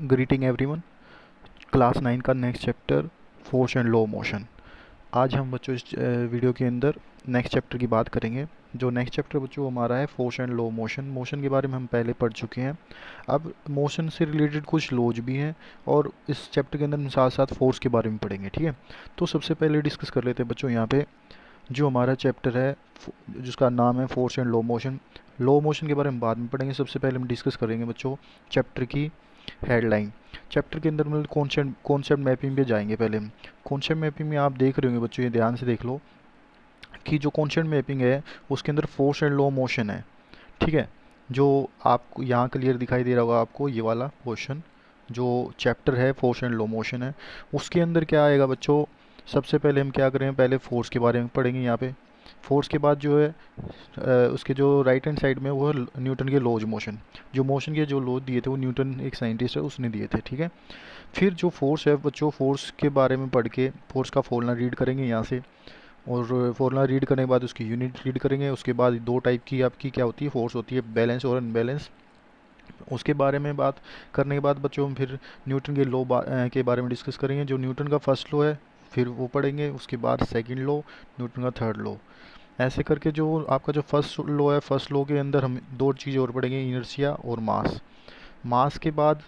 Greeting everyone. Class 9 का next chapter force and low motion. आज हम बच्चों इस वीडियो के अंदर नेक्स्ट चैप्टर की बात करेंगे। जो नेक्स्ट चैप्टर बच्चों हमारा है force and low motion. Motion के बारे में हम पहले पढ़ चुके हैं। अब मोशन से रिलेटेड कुछ लॉज भी हैं और इस चैप्टर के अंदर हम साथ साथ फोर्स के बारे में पढ़ेंगे। ठीक है, तो सबसे पहले डिस्कस कर लेते हैं बच्चों यहाँ पे जो हमारा चैप्टर है जिसका नाम है force and low motion. Low motion के बारे में बाद में पढ़ेंगे। सबसे पहले हम डिस्कस करेंगे बच्चों चैप्टर की हेडलाइन। चैप्टर के अंदर मतलब कॉन्सेप्ट मैपिंग पे जाएंगे। पहले हम कॉन्सेप्ट मैपिंग में आप देख रहे होंगे बच्चों, ये ध्यान से देख लो कि जो कॉन्सेप्ट मैपिंग है उसके अंदर फोर्स एंड लो मोशन है। ठीक है, जो आपको यहाँ क्लियर दिखाई दे रहा होगा आपको, ये वाला क्वेश्चन जो चैप्टर है फोर्स एंड लो मोशन है उसके अंदर क्या आएगा बच्चों। सबसे पहले हम क्या करें, पहले फोर्स के बारे में पढ़ेंगे यहाँ पे। फोर्स के बाद जो है उसके जो राइट हैंड साइड में वो न्यूटन के लॉज मोशन, जो मोशन के जो लॉ दिए थे वो न्यूटन एक साइंटिस्ट है उसने दिए थे। ठीक है, फिर जो फोर्स है बच्चों फोर्स के बारे में पढ़ के फोर्स का फॉर्मूला रीड करेंगे यहाँ से, और फॉर्मूला रीड करने के बाद उसकी यूनिट रीड करेंगे। उसके बाद दो टाइप की आपकी क्या होती है फोर्स होती है, बैलेंस और अनबैलेंस। उसके बारे में बात करने के बाद बच्चों हम फिर न्यूटन के लॉ के बारे में डिस्कस करेंगे। जो न्यूटन का फर्स्ट लॉ है फिर वो पढ़ेंगे, उसके बाद सेकंड लॉ, न्यूटन का थर्ड लॉ। ऐसे करके जो आपका जो फर्स्ट लॉ है, फर्स्ट लॉ के अंदर हम दो चीज़ें और पढ़ेंगे, इनर्शिया और मास। मास के बाद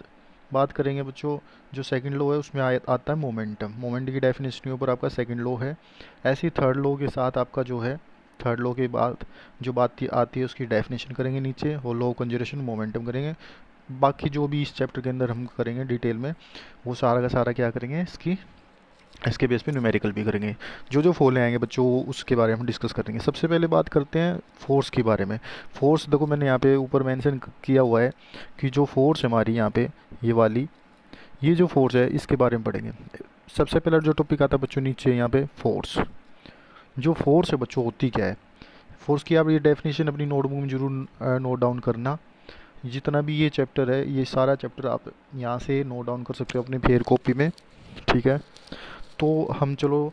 बात करेंगे बच्चों जो सेकंड लॉ है उसमें आता है मोमेंटम। मोमेंटम की डेफिनेशन के ऊपर आपका सेकंड लॉ है। ऐसे ही थर्ड लॉ के साथ आपका जो है थर्ड लॉ के बाद जो बात आती है उसकी डेफिनेशन करेंगे नीचे, और लॉ कंजर्वेशन मोमेंटम करेंगे। बाकी जो भी इस चैप्टर के अंदर हम करेंगे डिटेल में वो सारा का सारा क्या करेंगे इसके बेस पे न्यूमेरिकल भी करेंगे। जो जो फॉले आएंगे बच्चों उसके बारे में हम डिस्कस करेंगे। सबसे पहले बात करते हैं फोर्स के बारे में। फोर्स देखो मैंने यहाँ पे ऊपर मेंशन किया हुआ है कि जो फोर्स है हमारी यहाँ पे ये वाली, ये जो फोर्स है इसके बारे में पढ़ेंगे। सबसे पहला जो टॉपिक आता है बच्चों नीचे यहाँ पे फोर्स। जो फोर्स है बच्चों होती क्या है, फोर्स की आप ये डेफिनेशन अपनी नोटबुक में जरूर नोट डाउन करना। जितना भी ये चैप्टर है ये सारा चैप्टर आप यहाँ से नोट डाउन कर सकते हो अपने फेयर कॉपी में। ठीक है, तो हम चलो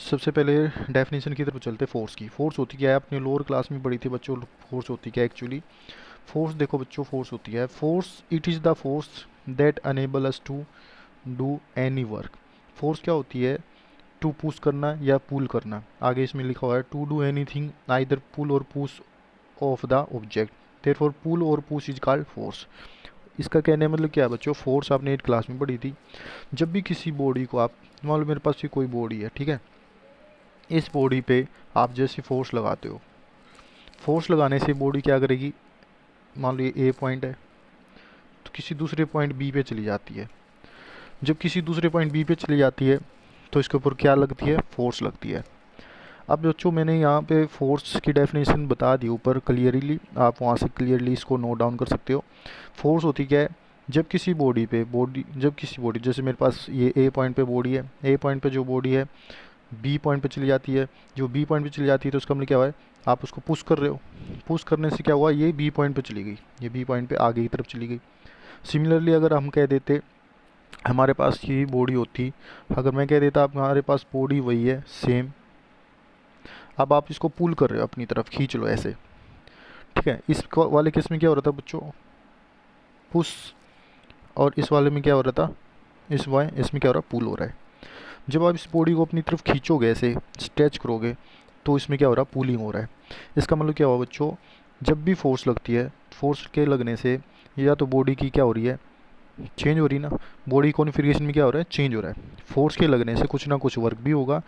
सबसे पहले डेफिनेशन की तरफ चलते हैं फोर्स की। फोर्स होती क्या है, आपने लोअर क्लास में पढ़ी थी बच्चों। फोर्स होती क्या है एक्चुअली, फोर्स देखो बच्चों फोर्स होती है, force it is the force that enable us to do any work. Force क्या होती है, टू पुश करना या पुल करना। आगे इसमें लिखा हुआ है to do any thing either pull or push of the object, therefore pull or push is called force. इसका कहने का मतलब क्या है बच्चों, फोर्स आपने 8 क्लास में पढ़ी थी। जब भी किसी बॉडी को आप, मान लो मेरे पास भी कोई बॉडी है, ठीक है, इस बॉडी पे आप जैसे फोर्स लगाते हो, फोर्स लगाने से बॉडी क्या करेगी, मान लो ये ए पॉइंट है तो किसी दूसरे पॉइंट बी पे चली जाती है। जब किसी दूसरे पॉइंट बी पे चली जाती है तो इसके ऊपर क्या लगती है, फोर्स लगती है। अब बच्चों मैंने यहाँ पे फोर्स की डेफिनेशन बता दी ऊपर क्लियरली, आप वहाँ से क्लियरली इसको नोट डाउन कर सकते हो। फोर्स होती क्या है, जब किसी बॉडी पे जब किसी बॉडी, जैसे मेरे पास ये ए पॉइंट पे बॉडी है, ए पॉइंट पे जो बॉडी है बी पॉइंट पे चली जाती है। जो बी पॉइंट पे चली जाती है तो उसका मतलब क्या हुआ है, आप उसको पुश कर रहे हो, पुश करने से क्या हुआ, ये बी पॉइंट पे चली गई, ये बी पॉइंट पे आगे की तरफ चली गई। सिमिलरली अगर हम कह देते हमारे पास ये बॉडी होती, अगर मैं कह देता आप हमारे पास बॉडी वही है सेम, अब आप इसको पुल कर रहे हो अपनी तरफ, खींच लो ऐसे। ठीक है, इस वाले केस में क्या हो रहा था बच्चों, पुश, और इस वाले में क्या हो रहा था, इसमें क्या हो रहा है, पुल हो रहा है। जब आप इस बॉडी को अपनी तरफ खींचोगे ऐसे स्ट्रेच करोगे तो इसमें क्या हो रहा है, पुलिंग हो रहा है। इसका मतलब क्या हुआ बच्चों, जब भी फोर्स लगती है, फोर्स के लगने से या तो बॉडी की क्या हो रही है, चेंज हो रही ना, बॉडी कॉन्फ़िगरेशन में क्या हो रहा है, चेंज हो रहा है। फोर्स के लगने से कुछ ना कुछ वर्क भी होगा।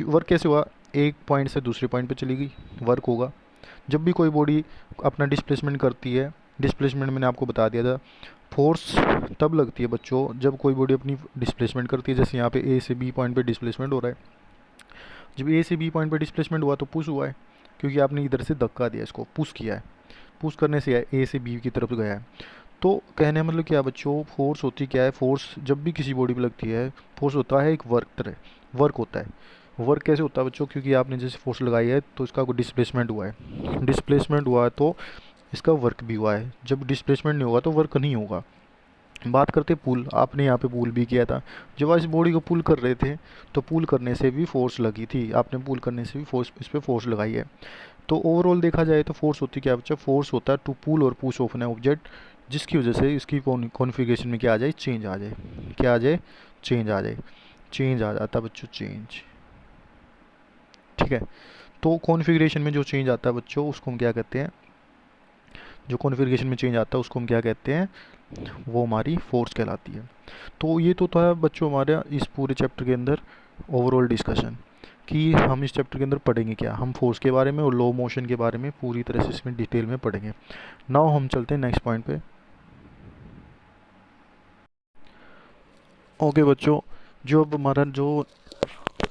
वर्क कैसे हुआ, एक पॉइंट से दूसरे पॉइंट पे चली गई, वर्क होगा। जब भी कोई बॉडी अपना डिस्प्लेसमेंट करती है, डिस्प्लेसमेंट मैंने आपको बता दिया था, फोर्स तब लगती है बच्चों जब कोई बॉडी अपनी डिस्प्लेसमेंट करती है। जैसे यहाँ पे ए से बी पॉइंट पे डिस्प्लेसमेंट हो रहा है, जब ए से बी पॉइंट पे डिस्प्लेसमेंट हुआ तो पुश हुआ है, क्योंकि आपने इधर से धक्का दिया, इसको पुश किया है, पुश करने से ए से बी की तरफ गया है। तो कहने का मतलब क्या बच्चों, फोर्स होती क्या है, फोर्स जब भी किसी बॉडी पे लगती है, फोर्स होता है एक वर्क तरह, वर्क होता है। वर्क कैसे होता है बच्चों, क्योंकि आपने जैसे फोर्स लगाई है तो इसका कोई डिस्प्लेसमेंट हुआ है, डिस्प्लेसमेंट हुआ है तो इसका वर्क भी हुआ है। जब डिस्प्लेसमेंट नहीं होगा तो वर्क नहीं होगा। बात करते पुल, आपने यहाँ पे पुल भी किया था, जब आप इस बॉडी को पुल कर रहे थे तो पुल करने से भी फोर्स लगी थी, आपने पुल करने से भी फोर्स, इस पर फोर्स लगाई है। तो ओवरऑल देखा जाए तो फोर्स होती क्या है बच्चा, फोर्स होता है to pull or push of an object जिसकी वजह से इसकी कॉन्फ़िगरेशन में क्या आ जाए, चेंज आ जाए। क्या आ जाए, चेंज आ जाए। चेंज आ जाता है बच्चों, चेंज। ठीक है, तो कॉन्फ़िगरेशन में जो चेंज आता है बच्चों उसको हम क्या कहते हैं, जो कॉन्फ़िगरेशन में चेंज आता है उसको हम क्या कहते हैं, वो हमारी फोर्स कहलाती है। तो ये तो था बच्चों हमारा इस पूरे चैप्टर के अंदर ओवरऑल डिस्कशन कि हम इस चैप्टर के अंदर पढ़ेंगे क्या, हम फोर्स के बारे में और लो मोशन के बारे में पूरी तरह से इसमें डिटेल में पढ़ेंगे। नाउ हम चलते हैं नेक्स्ट पॉइंट पे। ओके बच्चों, जो अब हमारा जो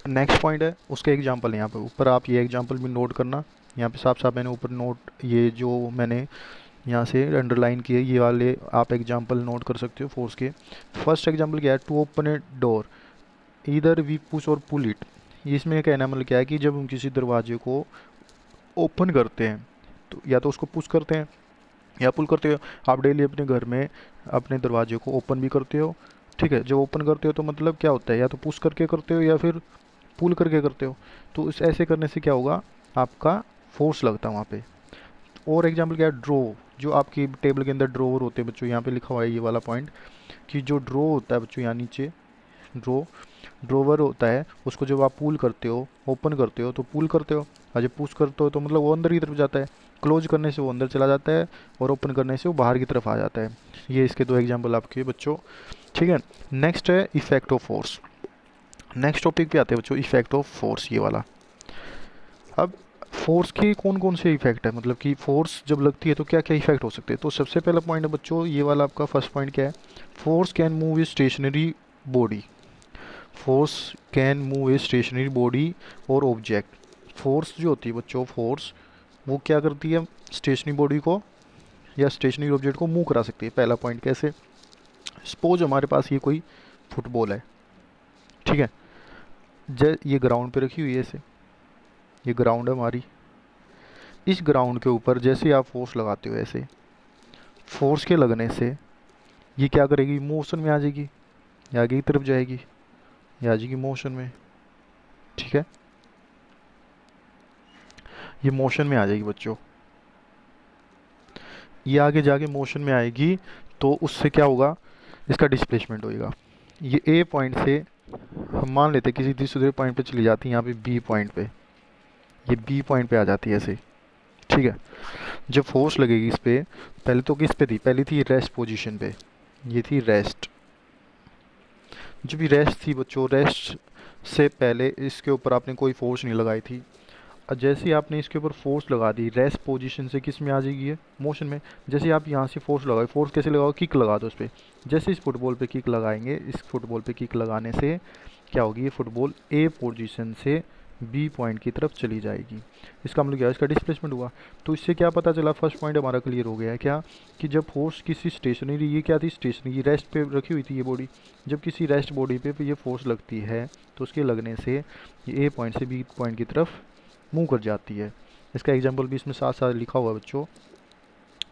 नेक्स्ट पॉइंट है उसका एग्जांपल है यहाँ पे ऊपर, आप ये एग्जांपल भी नोट करना। यहाँ पे साफ साफ मैंने ऊपर नोट, ये जो मैंने यहाँ से अंडरलाइन किए ये वाले आप एग्जांपल नोट कर सकते हो फोर्स के। फर्स्ट एग्जांपल क्या है, to open a door either we push or pull it. इसमें कहना मतलब क्या है कि जब हम किसी दरवाजे को ओपन करते हैं तो या तो उसको पुश करते हैं या पुल करते हो। आप डेली अपने घर में अपने दरवाजे को ओपन भी करते हो। ठीक है, जब ओपन करते हो तो मतलब क्या होता है, या तो पुश करके करते हो या फिर पुल करके करते हो। तो इस ऐसे करने से क्या होगा, आपका फोर्स लगता है वहाँ पे। और एग्जांपल क्या है, ड्रो, जो आपकी टेबल के अंदर ड्रोवर होते हैं बच्चों, यहाँ पे लिखा हुआ है ये वाला पॉइंट कि जो ड्रो होता है बच्चों यहाँ नीचे, ड्रो ड्रोवर होता है, उसको जब आप पुल करते हो, ओपन करते हो तो पुल करते हो, और जब पुश करते हो तो मतलब वो अंदर की तरफ जाता है। क्लोज करने से वो अंदर चला जाता है और ओपन करने से वो बाहर की तरफ आ जाता है। ये इसके दो एग्जांपल आपके बच्चों। ठीक है, नेक्स्ट है effect of force. Next topic पे आते हैं बच्चों, इफेक्ट ऑफ फोर्स, ये वाला। अब फोर्स के कौन कौन से इफेक्ट है, मतलब कि फोर्स जब लगती है तो क्या क्या इफेक्ट हो सकते हैं। तो सबसे पहला पॉइंट है बच्चों ये वाला, आपका फर्स्ट पॉइंट क्या है, force can move a stationary body. Force can move a stationary body और ऑब्जेक्ट। फोर्स जो होती है बच्चों, फोर्स वो क्या करती है, स्टेशनरी बॉडी को या स्टेशनरी ऑब्जेक्ट को मूव करा सकती है। पहला पॉइंट कैसे, सपोज हमारे पास ये कोई फुटबॉल है। ठीक है, ये ग्राउंड पे रखी हुई है ऐसे, ये ग्राउंड है हमारी। इस ग्राउंड के ऊपर जैसे ही आप फोर्स लगाते हो ऐसे, फोर्स के लगने से ये क्या करेगी, मोशन में आ जाएगी, या आगे की तरफ जाएगी, या आ जाएगी मोशन में। ठीक है, ये मोशन में आ जाएगी बच्चों, ये आगे जाके मोशन में आएगी। तो उससे क्या होगा, इसका डिस्प्लेसमेंट होएगा। ये ए पॉइंट से हम मान लेते हैं किसी दूसरे पॉइंट पे चली जाती है, यहाँ पे बी पॉइंट पे, ये बी पॉइंट पे आ जाती है ऐसे। ठीक है, जब फोर्स लगेगी इस पे, पहले तो किस पे थी, पहले थी रेस्ट पोजीशन पे, ये थी रेस्ट। जब ये रेस्ट थी बच्चों, रेस्ट से पहले इसके ऊपर आपने कोई फोर्स नहीं लगाई थी। और जैसे ही आपने इसके ऊपर फोर्स लगा दी, रेस्ट पोजीशन से किस में आ जाएगी ये, मोशन में। जैसे आप यहाँ से फोर्स लगाओ, फोर्स कैसे लगाओ, किक लगा दो उस पर। जैसे इस फुटबॉल पे किक लगाएंगे, इस फुटबॉल पे किक लगाने से क्या होगी, ये फुटबॉल ए पोजीशन से बी पॉइंट की तरफ चली जाएगी। इसका मतलब क्या है, इसका डिस्प्लेसमेंट हुआ। तो इससे क्या पता चला, फर्स्ट पॉइंट हमारा क्लियर हो गया है क्या, कि जब फोर्स किसी स्टेशनरी, ये क्या थी स्टेशनरी, रेस्ट पे रखी हुई थी ये बॉडी, जब किसी रेस्ट बॉडी पे ये फोर्स लगती है तो उसके लगने से ये ए पॉइंट से बी पॉइंट की तरफ मूव कर जाती है। इसका एग्जाम्पल भी इसमें साथ साथ लिखा हुआ है बच्चों।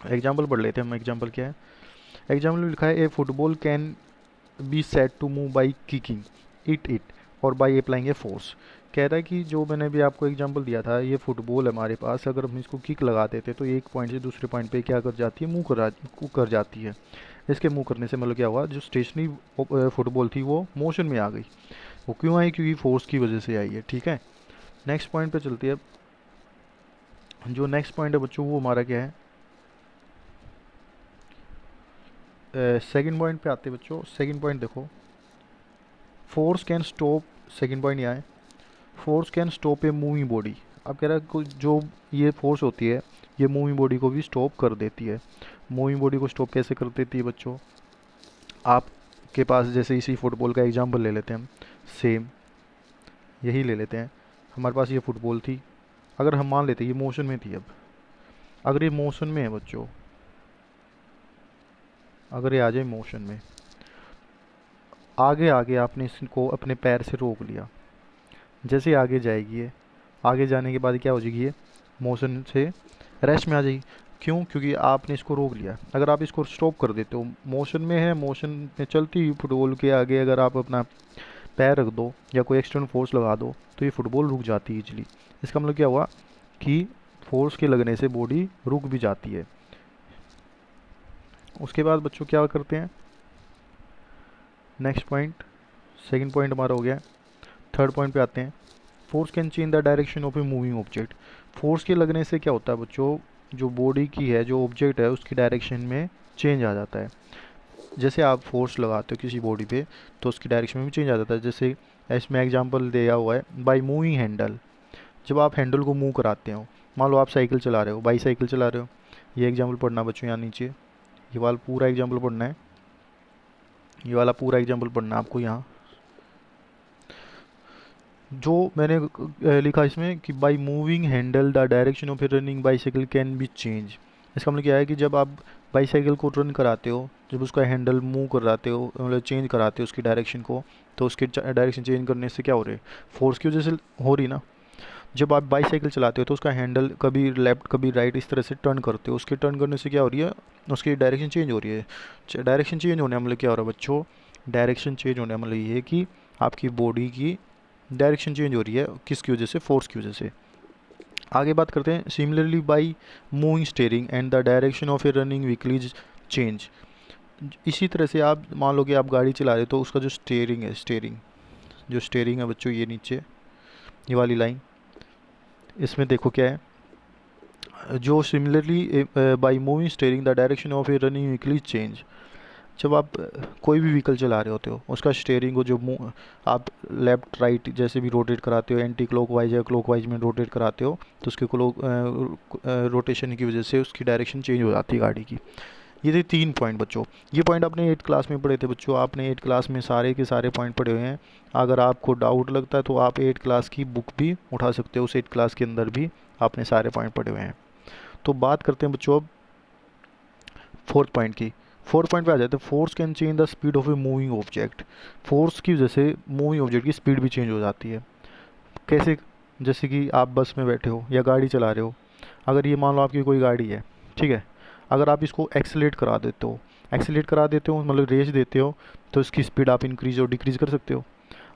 एग्जाम्पल पढ़ लेते हैं हम, एग्जाम्पल क्या है। एग्जाम्पल में लिखा है, a football can be set to move by kicking it or by applying a force. कह रहा है कि जो मैंने भी आपको एग्जांपल दिया था, ये फुटबॉल है हमारे पास, अगर हम इसको किक लगा देते तो एक पॉइंट से दूसरे पॉइंट पे क्या कर जाती है, मूव कर जाती है। इसके मूव करने से मतलब क्या हुआ, जो स्टेशनरी फुटबॉल थी वो मोशन में आ गई। वो क्यों आई, क्योंकि फोर्स की वजह से आई है। ठीक है, नेक्स्ट पॉइंट पे चलती है। जो नेक्स्ट पॉइंट है बच्चों वो हमारा क्या है, सेकंड पॉइंट पे आते हैं बच्चों। सेकंड पॉइंट देखो, force can stop, second point यहाँ है, force can stop a moving body. अब कह रहा है जो ये फोर्स होती है ये मूविंग बॉडी को भी स्टॉप कर देती है। मूविंग बॉडी को स्टॉप कैसे कर देती है बच्चों, आपके पास जैसे इसी फुटबॉल का एग्जांपल ले लेते हैं हम, सेम यही ले लेते हैं। हमारे पास ये फुटबॉल थी, अगर हम मान लेते ये मोशन में थी। अब अगर ये मोशन में है बच्चों, अगर ये आ जाए मोशन में, आगे आगे आपने इसको अपने पैर से रोक लिया, जैसे आगे जाएगी ये, आगे जाने के बाद क्या हो जाएगी, ये मोशन से रेस्ट में आ जाएगी। क्यों, क्योंकि आपने इसको रोक लिया। अगर आप इसको स्टॉप कर देते हो, मोशन में है, मोशन में चलती हुई फुटबॉल के आगे अगर आप अपना पैर रख दो या कोई एक्सटर्नल फोर्स लगा दो तो ये फुटबॉल रुक जाती है इजली। इसका मतलब क्या हुआ कि फोर्स के लगने से बॉडी रुक भी जाती है। उसके बाद बच्चों क्या करते हैं, नेक्स्ट पॉइंट, सेकंड पॉइंट हमारा हो गया। थर्ड पॉइंट पे आते हैं, force can change the direction of a moving object. Force के लगने से क्या होता है बच्चों, जो बॉडी की है, जो ऑब्जेक्ट है, उसकी डायरेक्शन में चेंज आ जाता है। जैसे आप फोर्स लगाते हो किसी बॉडी पे तो उसकी डायरेक्शन में भी चेंज आ जाता है। जैसे इसमें एग्जांपल दिया हुआ है, बाय मूविंग हैंडल। जब आप हैंडल को मूव कराते हो, मान लो आप साइकिल चला रहे हो, बाईसाइकिल चला रहे हो, ये एग्जाम्पल पढ़ना बच्चों यहाँ नीचे, ये वाला पूरा एग्जाम्पल पढ़ना है, ये वाला पूरा एग्जाम्पल पढ़ना है आपको। यहाँ जो मैंने लिखा इसमें कि by moving handle the direction of A running bicycle can be change. इसका मतलब क्या है कि जब आप बाईसाइकिल को रन कराते हो, जब उसका हैंडल मूव कराते हो, मतलब चेंज कराते हो उसकी डायरेक्शन को, तो उसकी डायरेक्शन चेंज करने से क्या हो रही है, फोर्स की वजह से हो रही ना। जब आप बाईसाइकिल चलाते हो तो उसका हैंडल कभी लेफ्ट कभी राइट इस तरह से टर्न करते हो, उसके टर्न करने से क्या हो रही है, उसकी डायरेक्शन चेंज हो रही है। डायरेक्शन चेंज होने का मतलब क्या हो रहा है बच्चों, डायरेक्शन चेंज होने का मतलब ये है कि आपकी बॉडी की डायरेक्शन चेंज हो रही है, किसकी वजह से, फोर्स की वजह से। आगे बात करते हैं, similarly by moving steering and the direction of A running vehicle is change. इसी तरह से आप मान लो कि आप गाड़ी चला रहे हो तो उसका जो स्टेयरिंग है, जो स्टेयरिंग है बच्चों, ये नीचे ये वाली लाइन, इसमें देखो क्या है, जो similarly by moving steering the direction of A running vehicle is change. जब आप कोई भी व्हीकल चला रहे होते हो, उसका स्टेयरिंग को जो आप लेफ्ट राइट जैसे भी रोटेट कराते हो, एंटी क्लॉकवाइज या क्लॉकवाइज में रोटेट कराते हो, तो उसके रोटेशन की वजह से उसकी डायरेक्शन चेंज हो जाती है गाड़ी की। ये थे 3 पॉइंट बच्चों। ये पॉइंट आपने 8th क्लास में पढ़े थे बच्चों, आपने 8th क्लास में सारे के सारे पॉइंट पढ़े हुए हैं। अगर आपको डाउट लगता है तो आप 8th क्लास की बुक भी उठा सकते हो, उस 8th क्लास के अंदर भी आपने सारे पॉइंट पढ़े हुए हैं। तो बात करते हैं बच्चों अब फोर्थ पॉइंट की। फोर्थ पॉइंट पे आ जाते हैं, force can change the speed of a moving object. Force की वजह से मूविंग ऑब्जेक्ट की स्पीड भी चेंज हो जाती है। कैसे, जैसे कि आप बस में बैठे हो या गाड़ी चला रहे हो, अगर ये मान लो आपकी कोई गाड़ी है, ठीक है, अगर आप इसको एक्सेलेट करा देते हो मतलब रेस देते हो, तो इसकी स्पीड आप इंक्रीज और डिक्रीज कर सकते हो।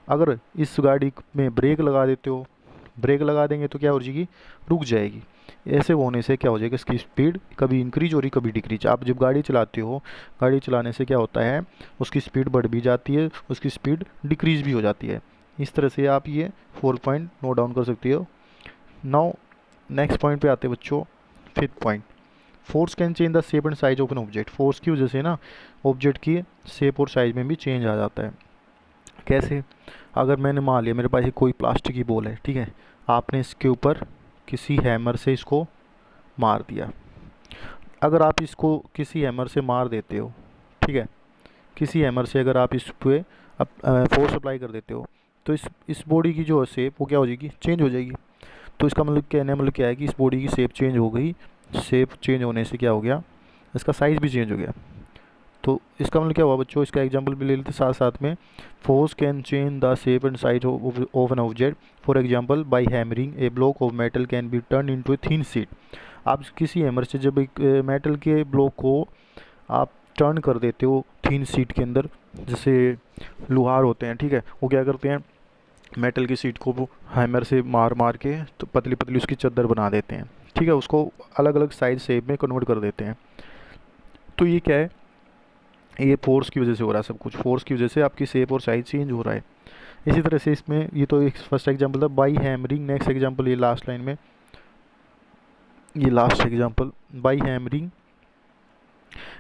अगर इस गाड़ी में ब्रेक लगा देते हो, ब्रेक लगा देंगे तो क्या हो जाएगी, रुक जाएगी। ऐसे होने से क्या हो जाएगा, इसकी स्पीड कभी इंक्रीज हो रही कभी डिक्रीज। आप जब गाड़ी चलाते हो, गाड़ी चलाने से क्या होता है, उसकी स्पीड बढ़ भी जाती है, उसकी स्पीड डिक्रीज भी हो जाती है। इस तरह से आप ये 4 पॉइंट नोट डाउन कर सकते हो। नाउ नेक्स्ट पॉइंट पे आते हैं बच्चों, 5th point, force can change the shape and size of an object. Force की वजह से ना ऑब्जेक्ट की शेप और साइज में भी चेंज आ जाता है। कैसे, अगर मैंने मान लिया मेरे पास कोई प्लास्टिक की बॉल है, ठीक है, आपने इसके ऊपर किसी हैमर से इसको मार दिया। अगर आप इसको किसी हैमर से मार देते हो, ठीक है, किसी हैमर से अगर आप इस पे फोर्स अप्लाई कर देते हो, तो इस बॉडी की जो शेप वो क्या हो जाएगी, चेंज हो जाएगी। तो इसका मतलब कहने मतलब क्या है कि इस बॉडी की शेप चेंज हो गई। शेप चेंज होने से क्या हो गया, इसका साइज़ भी चेंज हो गया। तो इसका मतलब क्या हुआ बच्चों, इसका एग्जांपल भी ले लेते साथ साथ में। Force can change the shape and size of an object, for example by hammering a block of metal can be turn into a thin sheet. आप किसी हैमर से जब एक मेटल के ब्लॉक को आप टर्न कर देते हो थिन शीट के अंदर, जैसे लोहार होते हैं, ठीक है, वो क्या करते हैं, मेटल की शीट को वो हैमर से मार मार के तो पतली पतली उसकी चादर बना देते हैं, ठीक है, उसको अलग अलग साइज शेप में कन्वर्ट कर देते हैं। तो ये क्या है, ये फोर्स की वजह से हो रहा है सब कुछ, फोर्स की वजह से आपकी शेप और साइज चेंज हो रहा है। इसी तरह से इसमें, ये तो एक फर्स्ट एग्जांपल था बाई हैमरिंग। नेक्स्ट एग्जांपल ये लास्ट लाइन में, ये last example, by hammering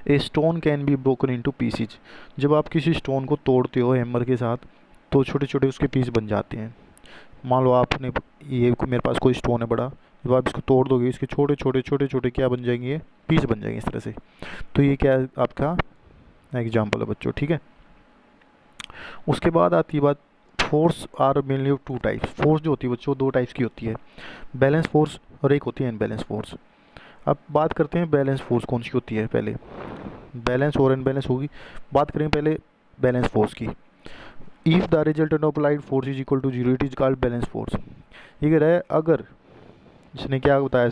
a stone can be broken into pieces. जब आप किसी स्टोन को तोड़ते हो हैमर के साथ तो छोटे छोटे उसके पीस बन जाते हैं। मान लो आपने ये मेरे पास कोई स्टोन है बड़ा, जब आप इसको तोड़ दोगे इसके छोटे छोटे छोटे छोटे क्या बन जाएंगे, पीस बन जाएंगे इस तरह से। तो ये क्या है आपका एग्जाम्पल है बच्चों, ठीक है। उसके बाद आती है बात, force are mainly of 2 types. Force जो होती है बच्चों 2 टाइप्स की होती है, बैलेंस फोर्स और एक होती है अनबैलेंस फोर्स। अब बात करते हैं बैलेंस फोर्स कौन सी होती है, पहले बैलेंस और अनबैलेंस होगी। बात करें पहले बैलेंस फोर्स की। If the resultant of applied force is equal to 0 it is called balance force. ये कह रहा है, अगर इसने क्या बताया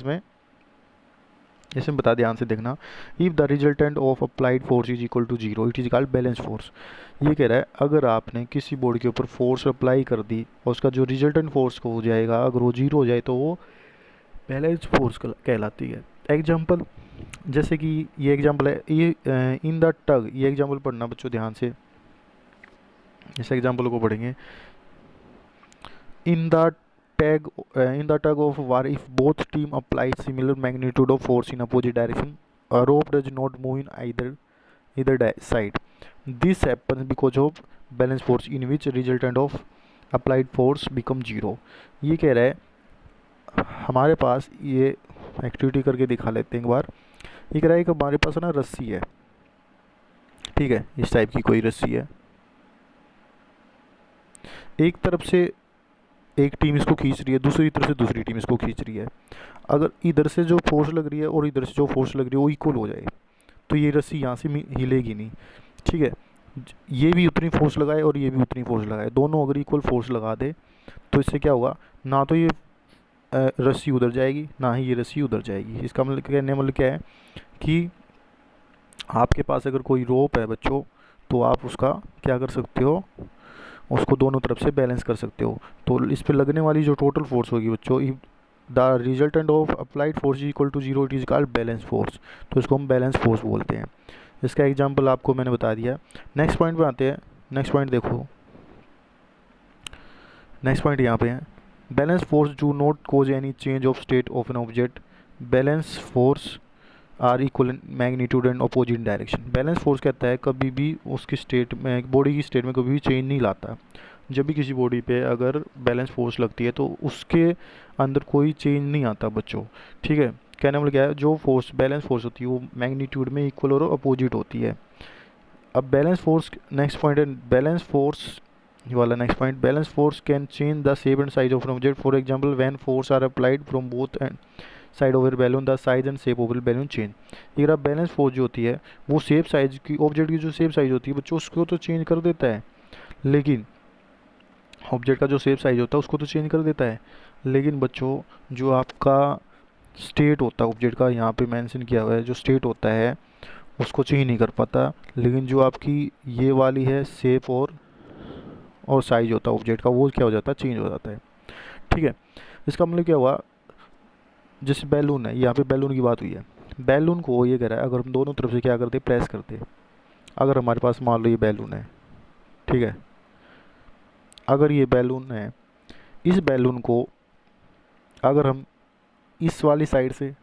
इसमें बता ध्यान से देखना, if the resultant of applied force is equal to 0 it is called balance force. ये कह रहा है अगर आपने किसी बॉडी के ऊपर फोर्स अप्लाई कर दी और उसका जो रिजल्टेंट फोर्स को हो जाएगा, अगर वो 0 हो जाए तो वो बैलेंस फोर्स कहलाती है। एग्जाम्पल, जैसे कि ये एग्जांपल है, ये इन द टग, ये एग्जांपल पढ़ना बच्चों ध्यान से, इस एग्जांपल को पढ़ेंगे। In the in the tug of war, if both team apply similar magnitude of force in opposite direction, a rope does not move in either side. This happens because of balance force, in which resultant of applied force become zero. ये कह रहा है हमारे पास, ये activity करके दिखा लेते हैं एक बार। ये कह रहा है कि हमारे पास ना रस्सी है, ठीक है, इस टाइप की कोई रस्सी है, एक तरफ से एक टीम इसको खींच रही है, दूसरी तरफ से दूसरी टीम इसको खींच रही है। अगर इधर से जो फोर्स लग रही है और इधर से जो फोर्स लग रही है वो इक्वल हो जाए तो ये रस्सी यहाँ से हिलेगी नहीं, ठीक है। ये भी उतनी फोर्स लगाए और ये भी उतनी फोर्स लगाए, दोनों अगर इक्वल फोर्स लगा दे तो इससे क्या होगा, ना तो ये रस्सी उधर जाएगी ना ही ये रस्सी उधर जाएगी। इसका मतलब कहने मतलब क्या है कि आपके पास अगर कोई रोप है बच्चों, तो आप उसका क्या कर सकते हो, उसको दोनों तरफ से बैलेंस कर सकते हो। तो इस पर लगने वाली जो टोटल फोर्स होगी बच्चों, the resultant of applied force is equal to zero, it is called balance force. तो इसको हम बैलेंस फोर्स बोलते हैं। इसका एग्जांपल आपको मैंने बता दिया। नेक्स्ट पॉइंट पे आते हैं। नेक्स्ट पॉइंट देखो, नेक्स्ट पॉइंट यहाँ पे है, balance force do not cause any change of state of an object. Balance force are equal magnitude and opposite direction. Balance force कहता है कभी भी उसकी स्टेट में, बॉडी की स्टेट में कभी भी चेंज नहीं लाता। जब भी किसी बॉडी पे अगर बैलेंस फोर्स लगती है तो उसके अंदर कोई चेंज नहीं आता बच्चों, ठीक है। कहने वाला क्या है, जो फोर्स बैलेंस फोर्स होती है वो मैग्नीट्यूड में इक्वल और अपोजिट होती है। अब बैलेंस फोर्स, नेक्स्ट पॉइंट है बैलेंस फोर्स, ये वाला next point, balance force can change the shape and size of an object. For example when force are applied from both end side of balloon, the size and shape of balloon change. अगर balance force जो होती है वो shape size की, object की जो shape size होती है बच्चों उसको तो चेंज कर देता है, लेकिन ऑब्जेक्ट का जो शेप साइज होता है उसको तो चेंज कर देता है, लेकिन बच्चों जो आपका स्टेट होता है ऑब्जेक्ट का, यहाँ पे मेंशन किया हुआ है, जो स्टेट होता है उसको चेंज नहीं कर पाता। लेकिन जो आपकी ये वाली है शेप और साइज होता है ऑब्जेक्ट का, वो क्या हो जाता है, चेंज हो जाता है, ठीक है। इसका मतलब क्या हुआ, जैसे बैलून है, यहाँ पे बैलून की बात हुई है। बैलून को ये कह रहा है अगर हम दोनों तरफ से क्या करते, प्रेस करते, अगर हमारे पास मान लो ये बैलून है, ठीक है, अगर ये बैलून है, इस बैलून को अगर हम इस वाली साइड से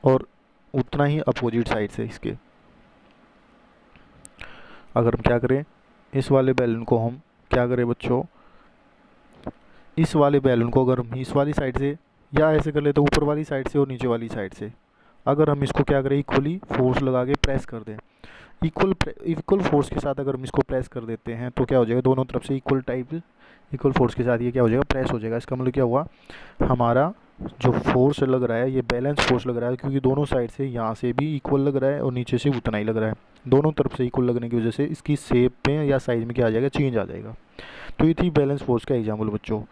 और उतना ही अपोजिट साइड से इसके, अगर हम क्या करें, इस वाले बैलून को हम क्या करें बच्चों, इस वाले बैलून को अगर हम इस वाली साइड से या ऐसे कर लेते, ऊपर वाली साइड से और नीचे वाली साइड से, अगर हम इसको क्या करें, इक्वली फोर्स लगा के प्रेस कर दें, इक्वल फोर्स के साथ अगर हम इसको प्रेस कर देते हैं तो क्या हो जाएगा, दोनों तरफ से इक्वल फोर्स के साथ ये क्या हो जाएगा, प्रेस हो जाएगा। इसका मतलब क्या हुआ, हमारा जो फोर्स लग रहा है ये बैलेंस फोर्स लग रहा है, क्योंकि दोनों साइड से, यहाँ से भी इक्वल लग रहा है और नीचे से उतना ही लग रहा है। दोनों तरफ से इक्वल लगने की वजह से इसकी शेप में या साइज में क्या आ जाएगा, चेंज आ जाएगा। तो ये थी बैलेंस फोर्स का एग्जाम्पल बच्चों।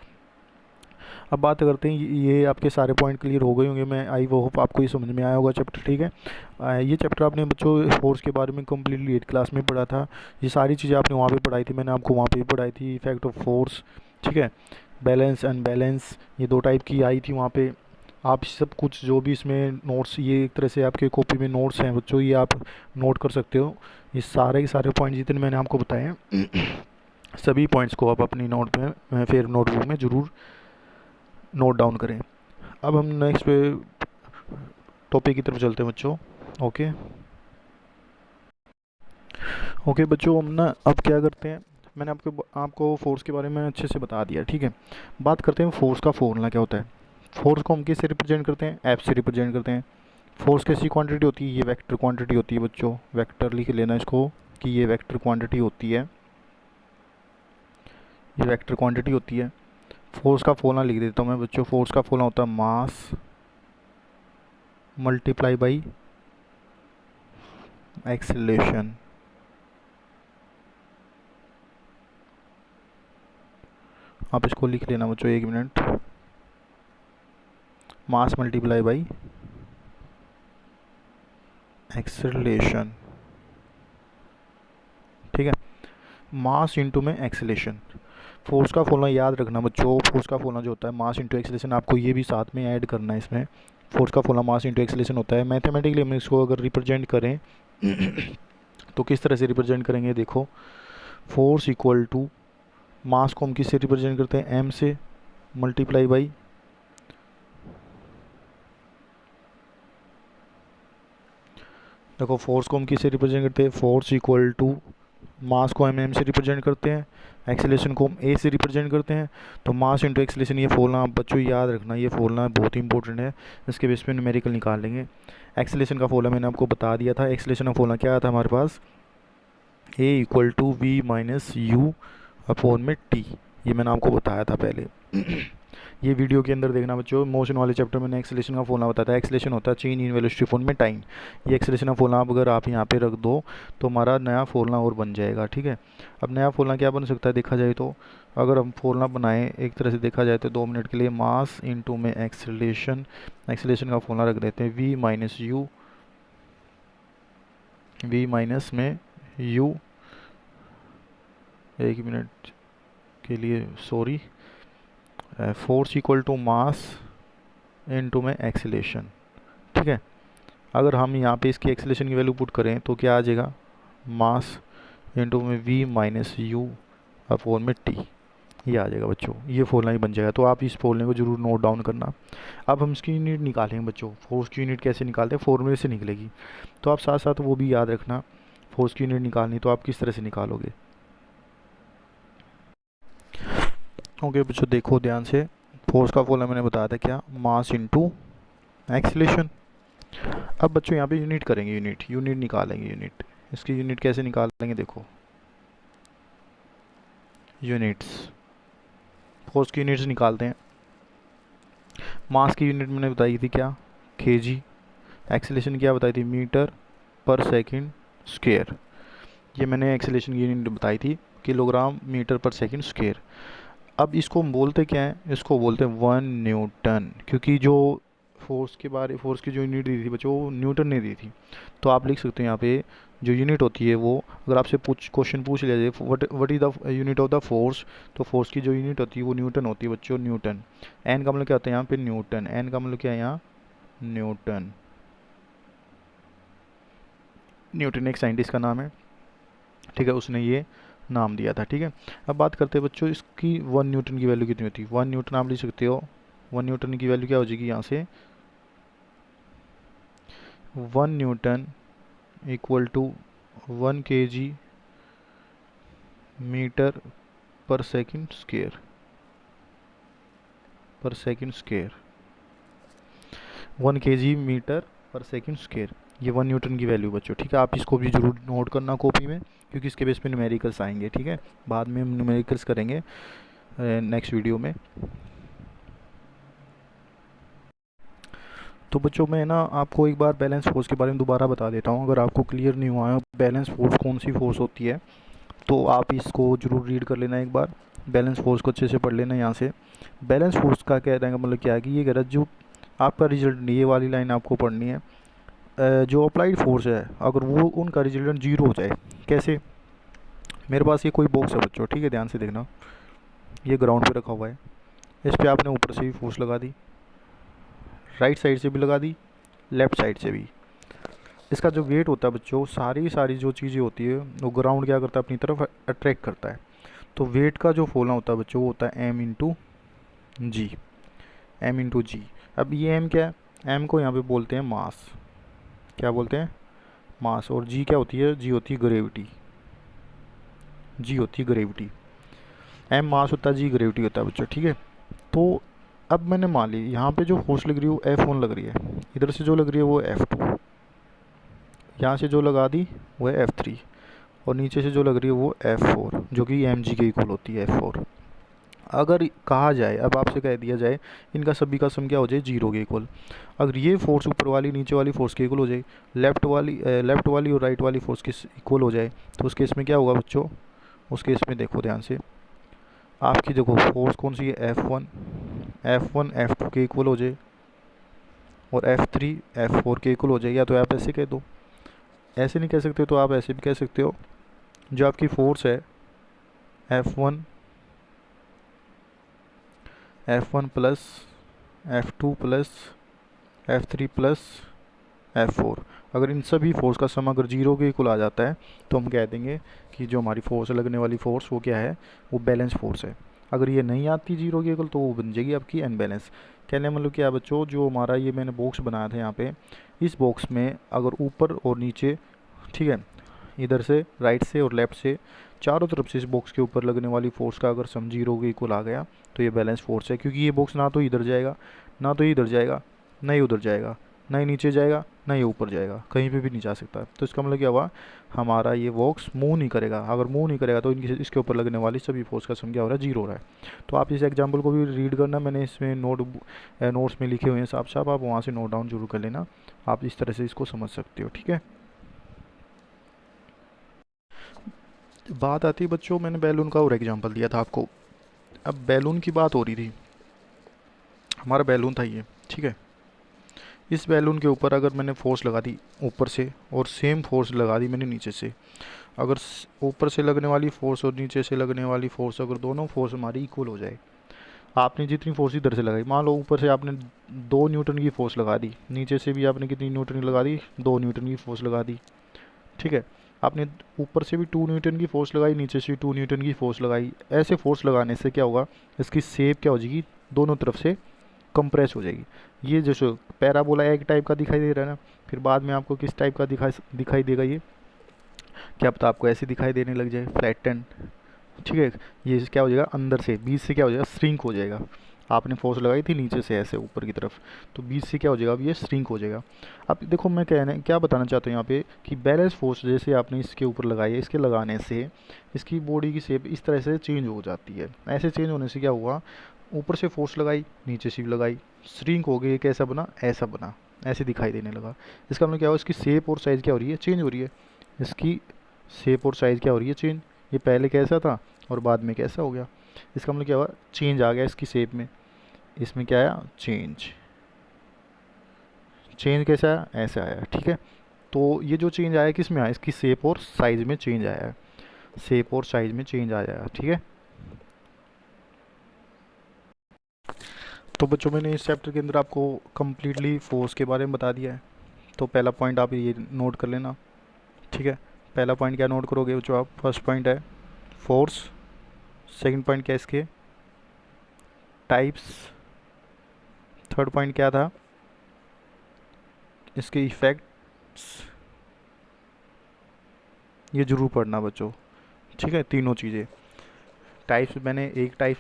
अब बात करते हैं, ये आपके सारे पॉइंट क्लियर हो गए होंगे, मैं आई वो होप आपको ये समझ में आया होगा चैप्टर, ठीक है। ये चैप्टर आपने बच्चों फोर्स के बारे में कम्प्लीटली 8th क्लास में पढ़ा था। ये सारी चीज़ें आपने वहाँ पे पढ़ाई थी, मैंने आपको वहाँ पे भी पढ़ाई थी, इफेक्ट ऑफ फोर्स, ठीक है, बैलेंस अनबैलेंस, ये 2 टाइप की आई थी वहाँ पे। आप सब कुछ जो भी इसमें नोट्स, ये एक तरह से आपके कॉपी में नोट्स हैं बच्चों, ये आप नोट कर सकते हो। ये सारे के सारे पॉइंट जितने मैंने आपको बताए हैं सभी पॉइंट्स को आप अपनी नोट में, फिर नोटबुक में ज़रूर नोट डाउन करें। अब हम नेक्स्ट पे टॉपिक की तरफ चलते हैं बच्चों। ओके ओके बच्चों, हम ना अब क्या करते हैं, मैंने आपको फोर्स के बारे में अच्छे से बता दिया, ठीक है। बात करते हैं फोर्स का फॉर्मूला क्या होता है। फोर्स को हम किससे रिप्रेजेंट करते हैं, एफ से रिप्रेजेंट करते हैं। फोर्स कैसी क्वांटिटी होती है, ये वेक्टर क्वांटिटी होती है बच्चों, वेक्टर लिख लेना इसको कि ये वेक्टर क्वांटिटी होती है, ये वेक्टर क्वांटिटी होती है। फोर्स का फॉर्मूला लिख देता हूँ मैं बच्चों। फोर्स का फॉर्मूला होता है मास मल्टीप्लाई बाई एक्सेलरेशन। आप इसको लिख लेना बच्चों, 1 minute, mass multiply by acceleration, ठीक है, मास इंटू में एक्सेलरेशन। फोर्स का फॉर्मूला याद रखना बच्चों, फोर्स का फॉर्मूला जो होता है मास इंटू एक्सेलरेशन, आपको ये भी साथ में ऐड करना है इसमें, फोर्स का फॉर्मूला मास इंटू एक्सेलरेशन होता है। मैथमेटिकली हम इसको अगर रिप्रेजेंट करें तो किस तरह से रिप्रेजेंट करेंगे, देखो फोर्स इक्वल टू मास को हम किससे रिप्रेजेंट करते हैं, एम से मल्टीप्लाई बाई देखो फोर्स को हम किससे रिप्रेजेंट करते हैं, फोर्स इक्वल टू मास को हम एम से रिप्रेजेंट करते हैं, एक्सेलेरेशन को हम ए से रिप्रेजेंट करते हैं। तो मास इंटू एक्सेलेरेशन, ये फॉर्मूला आप बच्चों याद रखना, ये फॉर्मूला बहुत ही इंपॉर्टेंट है, इसके बेस पे न्यूमेरिकल निकाल लेंगे। एक्सेलेरेशन का फॉर्मूला मैंने आपको बता दिया था। एक्सेलेरेशन का फॉर्मूला क्या आया था हमारे पास, a equal to v minus u upon में टी, ये मैंने आपको बताया था पहले। ये वीडियो के अंदर देखना बच्चों, मोशन वाले चैप्टर में मैंने एक्सेलेरेशन का फॉर्मूला बताया था। एक्सेलेरेशन होता है चेंज इन वेलोसिटी अपॉन में टाइम। ये एक्सेलेरेशन का फॉर्मूला अगर आप यहाँ पे रख दो तो हमारा नया फॉर्मूला और बन जाएगा, ठीक है। अब नया फॉर्मूला क्या बन सकता है देखा जाए तो, अगर हम फॉर्मूला बनाएं एक तरह से देखा जाए तो 2 मिनट के लिए, मास इंटू में एक्सेलेरेशन, एक्सेलेरेशन का फॉर्मूला रख देते हैं V minus U, V minus में यू, एक मिनट के लिए sorry, force equal to mass into में एक्सेलेरेशन, ठीक है। अगर हम यहाँ पे इसकी एक्सेलेरेशन की वैल्यू पुट करें तो क्या आ जाएगा, मास इनटू में वी माइनस यू अपॉन में टी, ये आ जाएगा बच्चों, ये फॉर्मूला ही बन जाएगा। तो आप इस फॉर्मूले को जरूर नोट डाउन करना। अब हम इसकी यूनिट निकालेंगे बच्चों, फोर्स की यूनिट कैसे निकालते हैं, फॉर्मूले से निकलेगी। तो आप साथ साथ वो भी याद रखना, फोर्स की यूनिट निकालनी तो आप किस तरह से निकालोगे। ओके बच्चों देखो ध्यान से, फोर्स का फॉर्मूला मैंने बताया था क्या, मास इनटू एक्सेलेरेशन। अब बच्चों यहाँ पे यूनिट करेंगे, यूनिट यूनिट निकालेंगे, यूनिट इसकी यूनिट कैसे निकालेंगे, देखो यूनिट्स, फोर्स की यूनिट्स निकालते हैं। मास की यूनिट मैंने बताई थी क्या, केजी, एक्सेलेरेशन क्या बताई थी, मीटर पर सेकंड स्क्वायर, ये मैंने एक्सेलेरेशन की यूनिट बताई थी, kilogram metre per second square. अब इसको हम बोलते क्या हैं, इसको बोलते हैं 1 न्यूटन, क्योंकि जो फोर्स की जो यूनिट दी थी बच्चों वो न्यूटन ने दी थी। तो आप लिख सकते हो यहाँ पे जो यूनिट होती है वो, अगर आपसे क्वेश्चन पूछ लिया जाए what is the unit of the force, तो फोर्स की जो यूनिट होती है वो न्यूटन होती है बच्चों, न्यूटन। एन का मतलब क्या होता है यहाँ पे, न्यूटन, एन का मतलब क्या है यहाँ, न्यूटन। न्यूटन एक साइंटिस्ट का नाम है, ठीक है, उसने ये नाम दिया था, ठीक है। अब बात करते हैं बच्चों इसकी 1 न्यूटन की वैल्यू कितनी होती है, 1 न्यूटन आप लिख सकते हो, 1 न्यूटन की वैल्यू क्या हो जाएगी यहाँ से, 1 newton equal to 1 kg metre per second square, per second square, 1 kg metre per second square, ये 1 न्यूटन की वैल्यू बच्चों, ठीक है। आप इसको भी जरूर नोट करना कॉपी में, क्योंकि इसके बेस पे न्यूमेरिकल्स आएंगे, ठीक है। बाद में हम न्यूमेरिकल्स करेंगे नेक्स्ट वीडियो में। तो बच्चों मैं ना आपको एक बार बैलेंस फोर्स के बारे में दोबारा बता देता हूँ, अगर आपको क्लियर नहीं हुआ है बैलेंस फोर्स कौन सी फोर्स होती है, तो आप इसको जरूर रीड कर लेना एक बार, बैलेंस फोर्स को अच्छे से पढ़ लेना यहाँ से। बैलेंस फोर्स का कहने का मतलब क्या है कि ये कह रहा है जो आपका रिजल्ट नहीं, ये वाली लाइन आपको पढ़नी है, जो अप्लाइड फोर्स है अगर वो उनका रिजल्टेंट जीरो हो जाए, कैसे, मेरे पास ये कोई बॉक्स है बच्चों, ठीक है, ध्यान से देखना, ये ग्राउंड पे रखा हुआ है, इस पर आपने ऊपर से भी फोर्स लगा दी, राइट साइड से भी लगा दी, लेफ़्ट साइड से भी, इसका जो वेट होता है बच्चों, सारी जो चीज़ें होती है वो ग्राउंड क्या करता है, अपनी तरफ अट्रैक्ट करता है। तो वेट का जो फॉर्मूला होता है बच्चों वो होता है एम इंटू जी, एम इंटू जी। अब ये एम क्या है, एम को यहाँ पे बोलते हैं मास, क्या बोलते हैं, मास, और जी क्या होती है, जी होती है ग्रेविटी, जी होती है ग्रेविटी। एम मास होता है, जी ग्रेविटी होता है बच्चों, ठीक है। तो अब मैंने मान ली यहाँ पे जो फोर्स लग रही है वो F1 लग रही है, इधर से जो लग रही है वो F2, यहाँ से जो लगा दी वो है F3, और नीचे से जो लग रही है वो F4, जो कि mg के इक्वल होती है F4। अगर कहा जाए, अब आपसे कह दिया जाए इनका सभी का सम क्या हो जाए, जीरो के इक्वल, अगर ये फोर्स ऊपर वाली नीचे वाली फोर्स के इक्वल हो जाए, लेफ़्ट वाली और राइट वाली फोर्स के इक्वल हो जाए, तो उस केस में क्या होगा बच्चों, उस केस में देखो ध्यान से, आपकी देखो फोर्स कौन सी है, F1 F2 के इक्वल हो जाए, और F3 F4 के इक्वल हो जाए, या तो आप ऐसे कह दो, ऐसे नहीं कह सकते तो आप ऐसे भी कह सकते हो, जो आपकी फोर्स है F1 plus F2 plus F3 plus F4। अगर इन सभी फोर्स का सम अगर जीरो के इक्वल आ जाता है तो हम कह देंगे कि जो हमारी फोर्स लगने वाली फोर्स वो क्या है, वो बैलेंस फोर्स है। अगर ये नहीं आती जीरो के इक्वल तो वो बन जाएगी आपकी अनबैलेंस। कहने मतलब क्या बच्चों, जो हमारा ये मैंने बॉक्स बनाया था यहाँ पे, इस बॉक्स में अगर ऊपर और नीचे, ठीक है, इधर से राइट से और लेफ्ट से चारों तरफ से इस बॉक्स के ऊपर लगने वाली फोर्स का अगर सम जीरो के इक्वल आ गया तो ये बैलेंस फोर्स है। क्योंकि ये बॉक्स ना तो इधर जाएगा, ना तो इधर जाएगा, ना ही उधर जाएगा, ना ही नीचे जाएगा, ना ही ऊपर जाएगा, कहीं पे भी नहीं जा सकता। तो इसका मतलब क्या हुआ, हमारा ये बॉक्स मूव नहीं करेगा। अगर मूव नहीं करेगा तो इसके ऊपर लगने वाली सभी फोर्स का सम क्या हो रहा है, जीरो हो रहा है। तो आप इस एग्जाम्पल को भी रीड करना, मैंने इसमें नोट्स में लिखे हुए हैं साफ साफ, आप वहाँ से नोट डाउन जरूर कर लेना। आप इस तरह से इसको समझ सकते हो, ठीक है। बात आती है बच्चों, मैंने बैलून का और एग्जांपल दिया था आपको। अब बैलून की बात हो रही थी, हमारा बैलून था ये, ठीक है। इस बैलून के ऊपर अगर मैंने फोर्स लगा दी ऊपर से और सेम फोर्स लगा दी मैंने नीचे से, अगर ऊपर से लगने वाली फोर्स और नीचे से लगने वाली फोर्स, अगर दोनों फोर्स हमारी इक्वल हो जाए, आपने जितनी फोर्स इधर से लगाई, मान लो ऊपर से आपने 2 न्यूटन की फोर्स लगा दी, नीचे से भी आपने कितनी न्यूटन की लगा दी, 2 न्यूटन की फोर्स लगा दी, ठीक है। आपने ऊपर से भी 2 न्यूटन की फोर्स लगाई, नीचे से भी 2 न्यूटन की फोर्स लगाई। ऐसे फोर्स लगाने से क्या होगा, इसकी शेप क्या हो जाएगी, दोनों तरफ से कंप्रेस हो जाएगी। ये जैसे पैराबोला एक टाइप का दिखाई दे रहा है ना, फिर बाद में आपको किस टाइप का दिखाई देगा, ये क्या पता आपको ऐसे दिखाई देने लग जाए, फ्लैटन, ठीक है। ये क्या हो जाएगा, अंदर से बीच से क्या हो जाएगा, श्रिंक हो जाएगा। आपने फोर्स लगाई थी नीचे से ऐसे ऊपर की तरफ, तो बीच से क्या हो जाएगा, अब ये श्रिंक हो जाएगा। अब देखो मैं क्या बताना चाहता हूँ यहाँ पे कि बैलेंस फोर्स जैसे आपने इसके ऊपर लगाई है, इसके लगाने से इसकी बॉडी की शेप इस तरह से चेंज हो जाती है। ऐसे चेंज होने से क्या हुआ, ऊपर से फोर्स लगाई, नीचे से भी लगाई, श्रिंक हो गई, कैसा बना, ऐसा बना, ऐसे दिखाई देने लगा। इसका मतलब क्या हुआ, इसकी शेप और साइज़ क्या हो रही है, चेंज हो रही है। इसकी शेप और साइज़ क्या हो रही है, चेंज। ये पहले कैसा था और बाद में कैसा हो गया, इसका मतलब क्या हुआ, चेंज आ गया इसकी शेप में। इसमें क्या आया, चेंज। चेंज कैसा आया, ऐसा आया, ठीक है। तो ये जो चेंज आया किस में आया, इसकी शेप और साइज़ में चेंज आया है, शेप और साइज़ में चेंज आया है, ठीक है। तो बच्चों मैंने इस चैप्टर के अंदर आपको कम्प्लीटली फोर्स के बारे में बता दिया है। तो पहला पॉइंट आप ये नोट कर लेना, ठीक है। पहला पॉइंट क्या नोट करोगे बच्चों आप, फर्स्ट पॉइंट है फोर्स, सेकंड पॉइंट क्या इसके टाइप्स, थर्ड पॉइंट क्या था इसके इफ़ेक्ट्स, ये जरूर पढ़ना बच्चों, ठीक है। तीनों चीज़ें, टाइप्स मैंने एक टाइप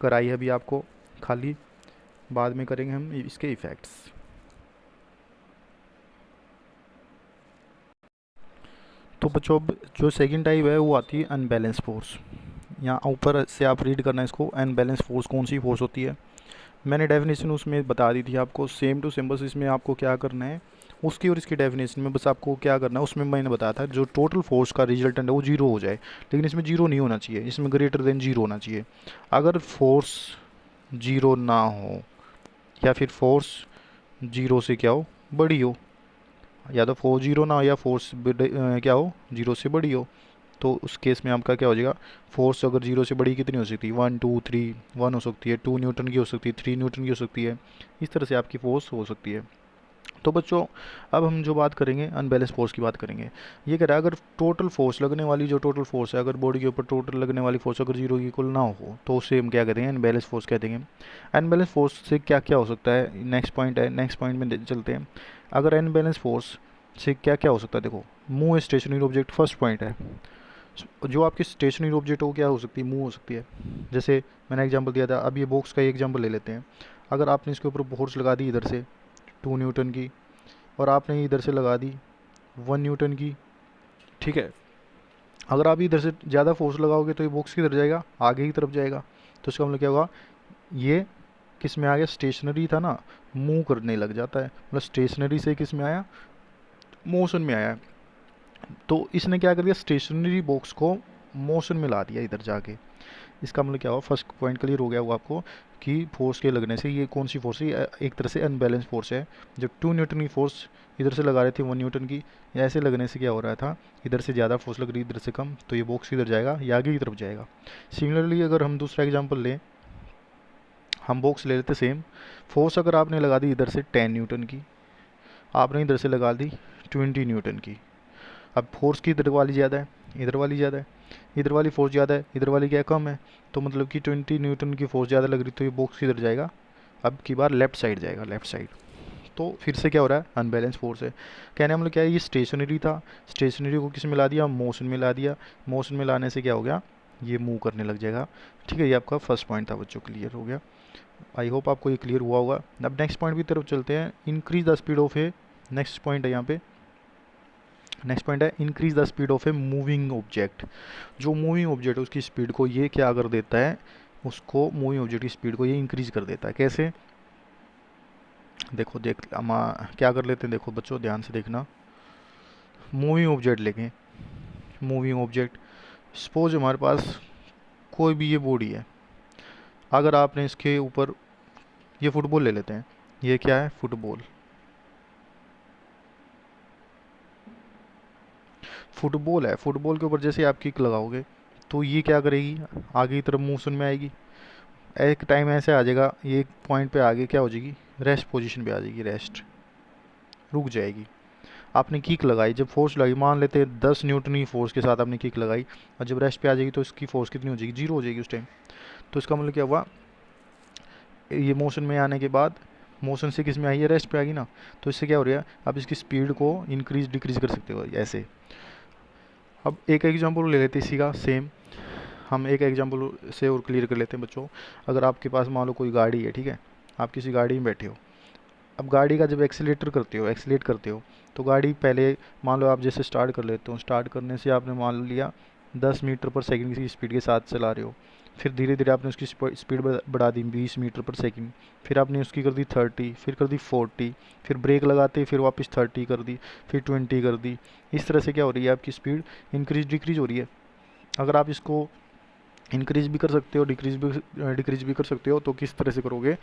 कराई है अभी आपको खाली, बाद में करेंगे हम इसके इफ़ेक्ट्स। तो बच्चों अब जो सेकंड टाइप है वो आती है अनबैलेंस फोर्स। यहाँ ऊपर से आप रीड करना इसको, अनबैलेंस फोर्स कौन सी फोर्स होती है। मैंने डेफिनेशन उसमें बता दी थी आपको, सेम टू सेम, बस इसमें आपको क्या करना है, उसकी और इसकी डेफिनेशन में बस आपको क्या करना है, उसमें मैंने बताया था जो टोटल फोर्स का रिजल्टेंट है वो जीरो हो जाए, लेकिन इसमें जीरो नहीं होना चाहिए, इसमें ग्रेटर देन जीरो होना चाहिए। अगर फोर्स जीरो ना हो या फिर फोर्स जीरो से क्या हो, बड़ी हो, या तो फोर्स जीरो ना हो या फोर्स क्या हो, जीरो से बड़ी हो, तो उस केस में आपका क्या हो जाएगा, फोर्स अगर जीरो से बड़ी कितनी हो सकती है, 1 2 3, 1 हो सकती है, 2 न्यूटन की हो सकती है, 3 न्यूटन की हो सकती है, इस तरह से आपकी फोर्स हो सकती है। तो बच्चों अब हम जो बात करेंगे अनबैलेंस फोर्स की बात करेंगे। ये कह रहा है अगर टोटल फोर्स लगने वाली, जो टोटल फोर्स है अगर बॉडी के ऊपर टोटल लगने वाली फोर्स अगर जीरो की इक्वल ना हो तो उसे हम क्या कहते हैं, अनबैलेंस फोर्स कहते हैं। अनबैलेंस फोर्स से क्या क्या हो सकता है, नेक्स्ट पॉइंट है, नेक्स्ट पॉइंट में चलते हैं। अगर अनबैलेंस फोर्स से क्या क्या हो सकता है, देखो move stationary object first point है। जो आपकी स्टेशनरी ऑब्जेक्ट हो क्या हो सकती है, मूव हो सकती है। जैसे मैंने एग्जांपल दिया था, अब ये बॉक्स का ही एग्जांपल ले लेते हैं। अगर आपने इसके ऊपर फोर्स लगा दी इधर से 2 न्यूटन की, और आपने इधर से लगा दी 1 न्यूटन की, ठीक है। अगर आप इधर से ज़्यादा फोर्स लगाओगे तो ये बॉक्स किधर जाएगा, आगे की तरफ जाएगा। तो इसका मतलब क्या होगा, ये किस में आ गया, स्टेशनरी था ना, मूव करने लग जाता है, मतलब स्टेशनरी से किस में आया, मोशन में आया। तो इसने क्या कर दिया, स्टेशनरी बॉक्स को मोशन में ला दिया इधर जाके। इसका मतलब क्या हुआ, फर्स्ट पॉइंट क्लियर हो गया होगा आपको कि फोर्स के लगने से ये कौन सी फोर्स है, एक तरह से अनबैलेंस फोर्स है। जब 2 न्यूटन की फोर्स इधर से लगा रहे थे 1 न्यूटन की, ऐसे लगने से क्या हो रहा था, इधर से ज़्यादा फोर्स लग रही है, इधर से कम, तो ये बॉक्स इधर जाएगा या आगे की तरफ जाएगा। सिमिलरली अगर हम दूसरा एग्जाम्पल लें, हम बॉक्स ले लेते सेम। फोर्स अगर आपने लगा दी इधर से 10 न्यूटन की, आपने इधर से लगा दी 20 न्यूटन की। अब फोर्स की इधर वाली ज़्यादा है, इधर वाली ज़्यादा है, इधर वाली फोर्स ज़्यादा है, इधर वाली क्या कम है, तो मतलब कि 20 न्यूटन की फोर्स ज़्यादा लग रही, तो ये बॉक्स किधर जाएगा, अब की बार लेफ्ट साइड जाएगा, लेफ्ट साइड। तो फिर से क्या हो रहा है, अनबैलेंस फोर्स है। कहने का मतलब क्या है, ये स्टेशनरी था, स्टेशनरी को किस में ला दिया, मोशन में ला दिया। मोशन में लाने से क्या हो गया, ये मूव करने लग जाएगा। ठीक है, ये आपका फर्स्ट पॉइंट था बच्चों, क्लियर हो गया। आई होप आपको ये क्लियर हुआ होगा। अब नेक्स्ट पॉइंट की तरफ चलते हैं, increase the speed of A, next point है यहाँ पे, नेक्स्ट पॉइंट है increase the speed of a moving object. जो मूविंग ऑब्जेक्ट है उसकी स्पीड को ये क्या कर देता है, उसको मूविंग ऑब्जेक्ट की स्पीड को ये इंक्रीज कर देता है। कैसे, देखो देख हम क्या कर लेते हैं, देखो बच्चों ध्यान से देखना। मूविंग ऑब्जेक्ट लेंगे, मूविंग ऑब्जेक्ट, सपोज हमारे पास कोई भी ये बॉडी है, अगर आपने इसके ऊपर, ये फुटबॉल ले लेते हैं, ये क्या है, फुटबॉल। फुटबॉल है, फुटबॉल के ऊपर जैसे आप किक लगाओगे तो ये क्या करेगी, आगे की तरफ मोशन में आएगी। एक टाइम ऐसे आ जाएगा, ये एक पॉइंट पे आगे क्या हो जाएगी, रेस्ट पोजीशन पे आ जाएगी, रेस्ट, रुक जाएगी। आपने किक लगाई, जब फोर्स लगाई, मान लेते हैं 10 न्यूटन की फोर्स के साथ आपने किक लगाई, और जब रेस्ट पे आ जाएगी तो इसकी फोर्स कितनी हो जाएगी, जीरो हो जाएगी उस टाइम। तो इसका मतलब क्या हुआ, ये मोशन में आने के बाद, मोशन से किस में आई है, रेस्ट पे आ गई ना, तो इससे क्या हो रहा है, आप इसकी स्पीड को इंक्रीज डिक्रीज कर सकते हो ऐसे। अब एक एग्जाम्पल ले लेते हैं इसी का सेम, हम एक एग्जाम्पल से और क्लियर कर लेते हैं बच्चों। अगर आपके पास मान लो कोई गाड़ी है, ठीक है, आप किसी गाड़ी में बैठे हो, अब गाड़ी का जब एक्सीलेटर करते हो, एक्सीलेट करते हो, तो गाड़ी पहले मान लो आप जैसे स्टार्ट कर लेते हो, स्टार्ट करने से आपने मान लिया 10 मीटर पर सेकंड की स्पीड के साथ चला रहे हो, फिर धीरे धीरे आपने उसकी स्पीड बढ़ा दी 20 मीटर पर सेकंड, फिर आपने उसकी कर दी 30, फिर कर दी 40, फिर ब्रेक लगाते फिर वापस 30 कर दी, फिर 20 कर दी। इस तरह से क्या हो रही है, आपकी स्पीड इंक्रीज डिक्रीज हो रही है। अगर आप इसको इंक्रीज भी कर सकते हो, डिक्रीज भी कर सकते हो, तो किस तरह से करोगे,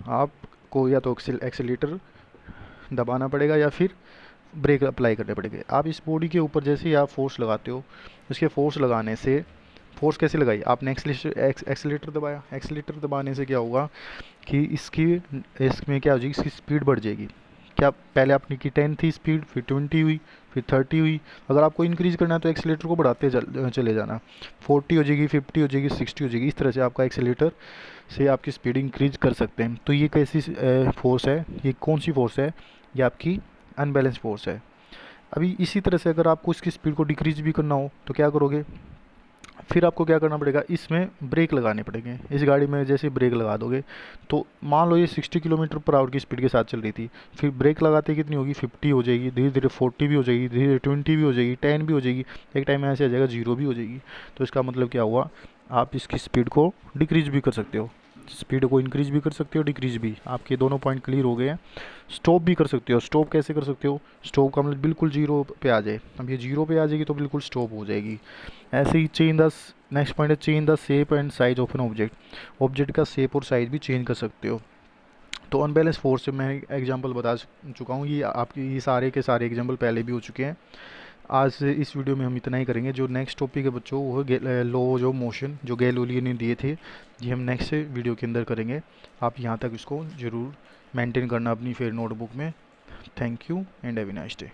आपको या तो एक्सीलेटर दबाना पड़ेगा या फिर ब्रेक अप्लाई करने पड़ेंगे। आप इस बॉडी के ऊपर जैसे ही आप फोर्स लगाते हो, उसके फोर्स लगाने से, फोर्स कैसे लगाई आपने, एक्सीलेटर दबाया, एक्सीलेटर दबाने से क्या होगा कि इसमें क्या हो जाएगी, इसकी स्पीड बढ़ जाएगी। क्या पहले आपने की 10 थी स्पीड, फिर 20 हुई, फिर 30 हुई। अगर आपको इंक्रीज़ करना है तो एक्सीलेटर को बढ़ाते चले जाना, 40 हो जाएगी, 50 हो जाएगी, 60 हो जाएगी। इस तरह से आपका एक्सीलेटर से आपकी स्पीड इंक्रीज कर सकते हैं। तो ये कैसी फोर्स है, ये कौन सी फोर्स है, ये आपकी अनबैलेंस फोर्स है। अभी इसी तरह से अगर आपको इसकी स्पीड को डिक्रीज भी करना हो तो क्या करोगे, फिर आपको क्या करना पड़ेगा, इसमें ब्रेक लगाने पड़ेंगे। इस गाड़ी में जैसे ब्रेक लगा दोगे, तो मान लो ये 60 किलोमीटर पर आवर की स्पीड के साथ चल रही थी, फिर ब्रेक लगाते कितनी होगी, 50 हो जाएगी, धीरे धीरे 40 भी हो जाएगी, धीरे धीरे 20 भी हो जाएगी, 10 भी हो जाएगी, एक टाइम में ऐसे आ जाएगा 0 भी हो जाएगी। तो इसका मतलब क्या हुआ, आप इसकी स्पीड को डिक्रीज भी कर सकते हो, स्पीड को इंक्रीज भी कर सकते हो, डिक्रीज भी। आपके दोनों पॉइंट क्लियर हो गए हैं। स्टॉप भी कर सकते हो, स्टॉप कैसे कर सकते हो, स्टॉप का मतलब बिल्कुल जीरो पे आ जाए, अब ये जीरो पे आ जाएगी तो बिल्कुल स्टॉप हो जाएगी। ऐसे ही चेंज द, नेक्स्ट पॉइंट है change the shape and size of an object. Object का शेप और साइज भी चेंज कर सकते हो। तो अनबैलेंस फोर्स से मैं एग्जांपल बता चुका हूँ, ये आपकी ये सारे के सारे एग्जांपल पहले भी हो चुके हैं। आज से इस वीडियो में हम इतना ही करेंगे। जो नेक्स्ट टॉपिक है बच्चों वो है लॉज ऑफ मोशन, जो गैलीलियो ने दिए थे, ये हम नेक्स्ट वीडियो के अंदर करेंगे। आप यहाँ तक इसको ज़रूर मेंटेन करना अपनी फेयर नोटबुक में। Thank you and have a nice day.